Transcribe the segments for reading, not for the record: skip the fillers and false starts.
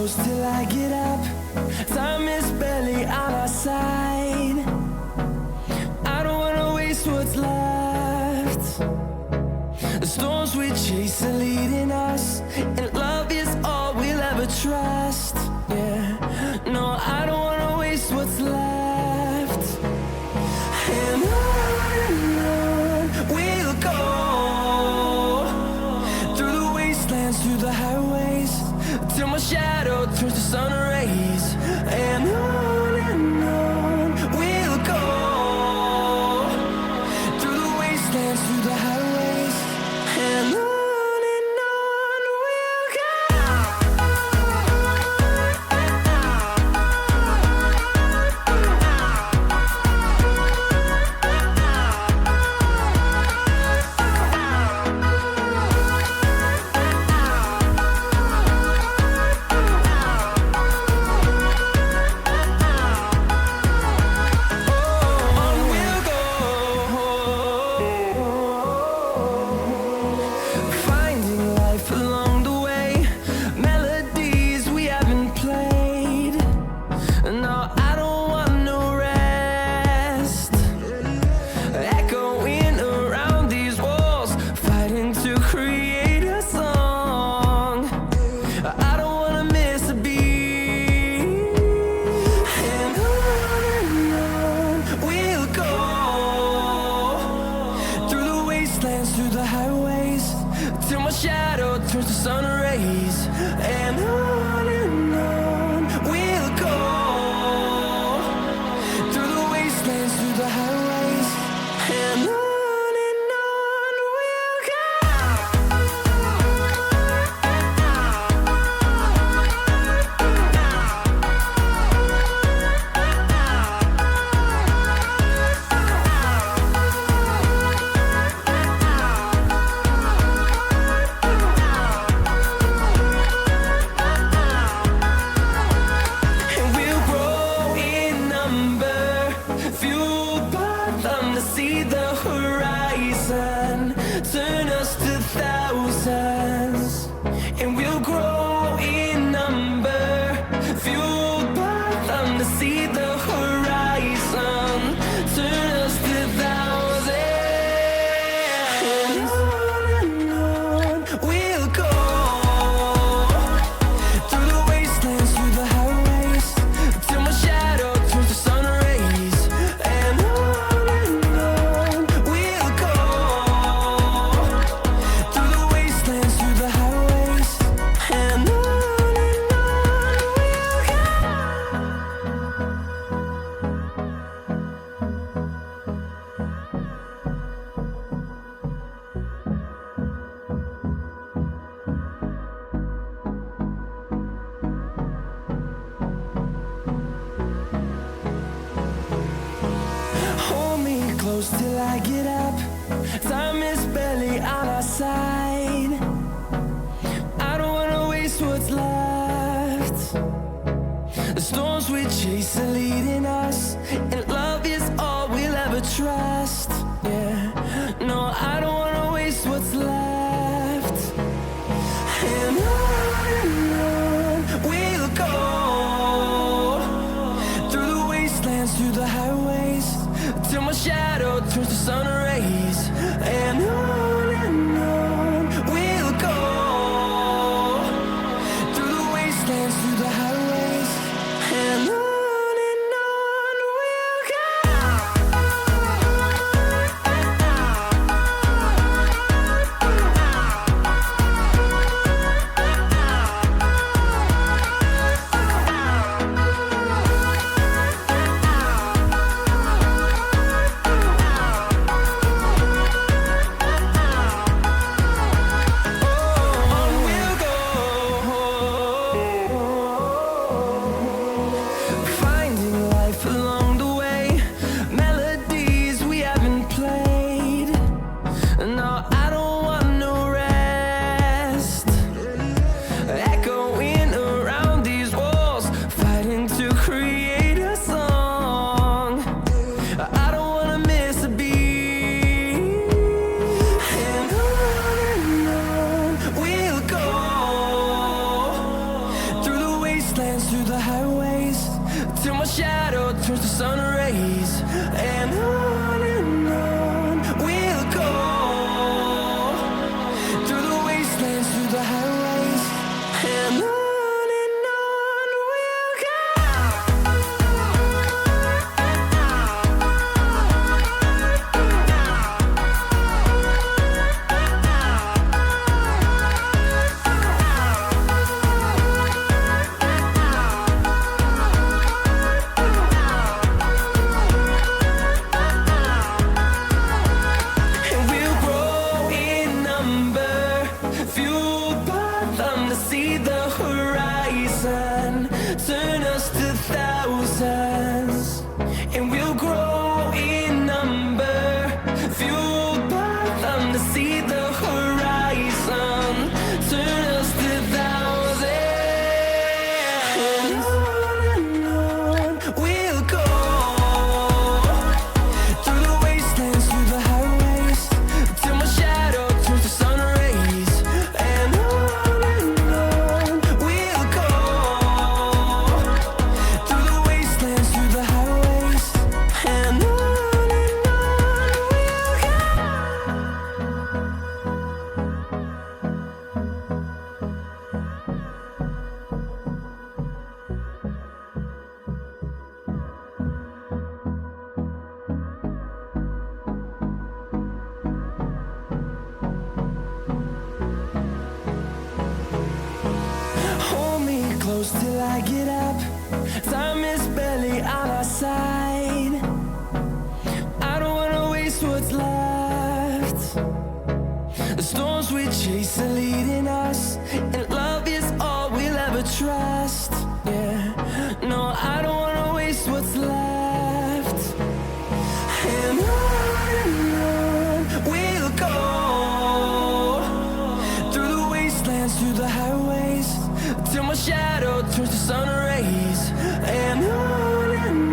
close till I get up. Time is barely on our side. I don't wanna waste what's left. The storms we chase are leading us, and love is all we'll ever trust. Yeah, no, I don't wanna waste what's left. And on we'll go, through the wastelands, through the highways, till my shadow turns to sun rays. And on we'll go, through the wastelands, through the highways, and on we'll go. Through the highways, till my shadow turns to sun rays. And on we'll go, through the wastelands, through the highways, and on we'll go. See the horizon, turn us to thousands, and we'll grow in number, fueled by them to see the horizon, turn us to thousands. And on we'll go, through the wastelands, through the highways, till my shadow turns to sun rays. And close till I get up. Time is barely on our side. I don't wanna waste what's left. The storms we chase are leading us, and love is all we'll ever trust. Yeah, no, I don't wanna waste what's left. And on we'll go, through the wastelands, through the highways, till my shadow turns to sun rays. And on we'll go, through the wastelands, through the highways, and on we'll go. till my shadow turns to sun rays. And on we'll go, through the wastelands, through the highways. And on we'll go. And we'll grow in number, fueled by them to see the horizon, turn us to thousands. And we'll grow in number, fueled by them to see the horizon, turn us to thousands. And on we'll go, through the wastelands, through the highways, till my shadow turns to sun rays. And on we'll go, through the wastelands, through the highways. And on we'll go. Hold me close till I get up. Time is barely on our side. I don't wanna waste what's left. The storms we chase are leading us, and love is all we'll ever trust. Yeah, no, I don't wanna waste what's left. And on we'll go, through the wastelands, through the highways, till my shadow turns to sun rays. And on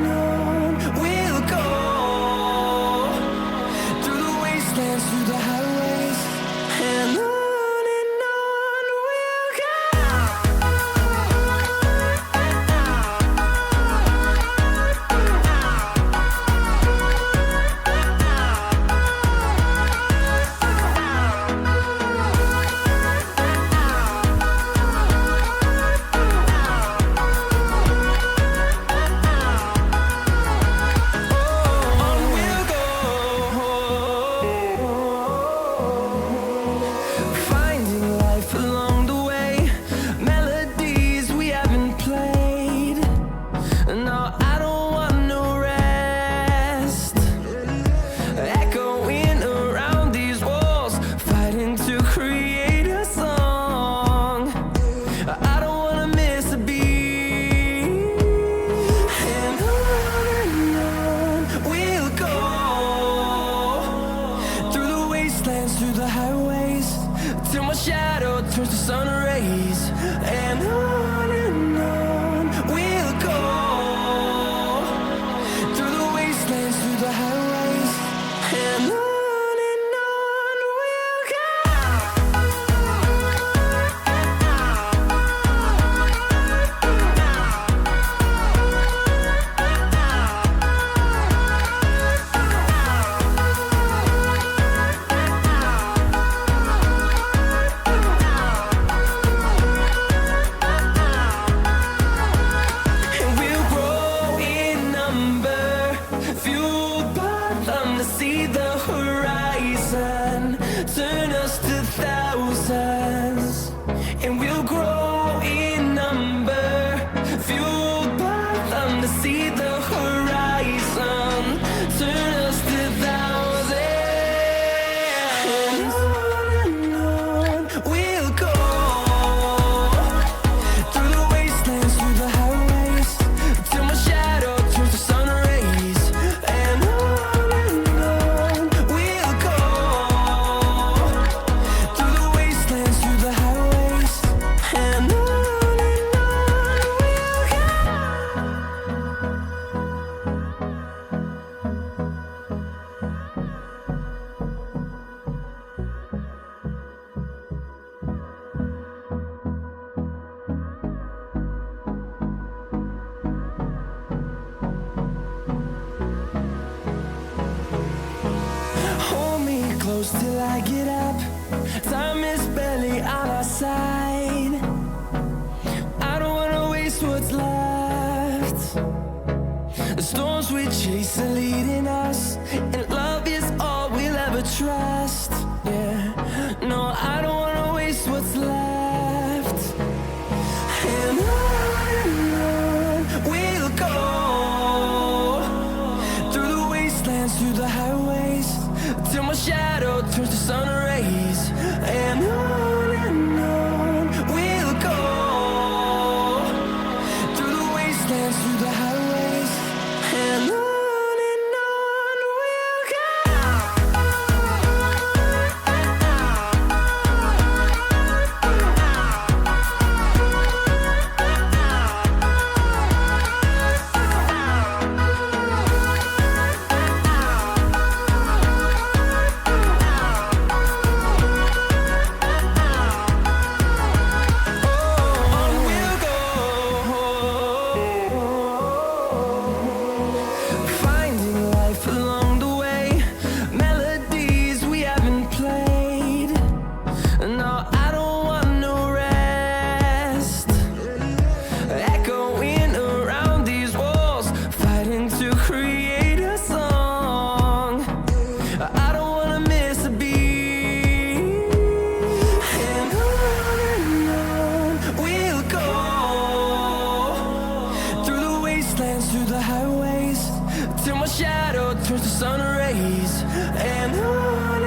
close till I get up. Time is barely on our side. I don't wanna waste what's left. The storms we chase are leading us, and love is all we'll ever trust. Yeah, no, I don't wanna waste what's left. And on we'll go, through the wastelands, through the highways, till my shadow turns to sun rays. And on we'll go, through the wastelands, through the highways, and on we'll go. Through the highways, till my shadow turns to sun rays. And on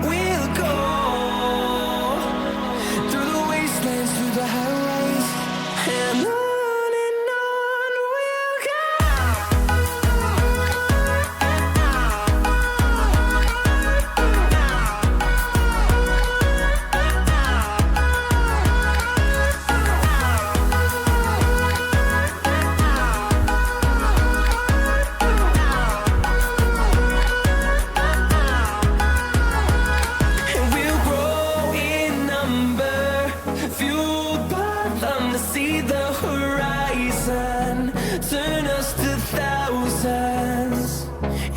we'll go, through the wastelands, through the highways, and on we'll go. See the horizon, turn us to thousands,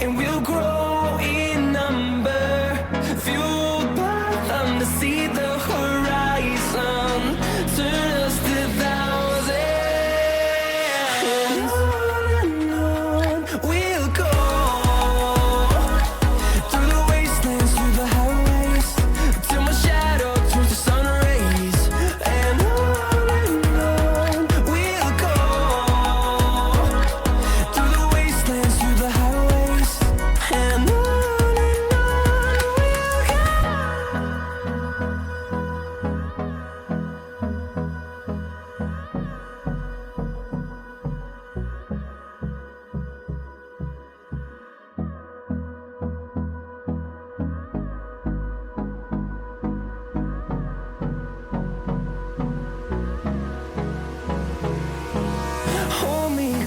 and we'll grow in number, fueled by them to see the horizon, turn us to thousands. And on we'll go, through the wastelands, through the highways, till my shadow turns to sun rays. And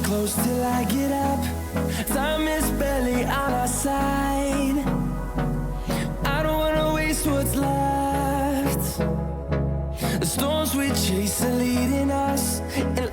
close till I get up. Time is barely on our side. I don't wanna waste what's left. The storms we chase are leading us, and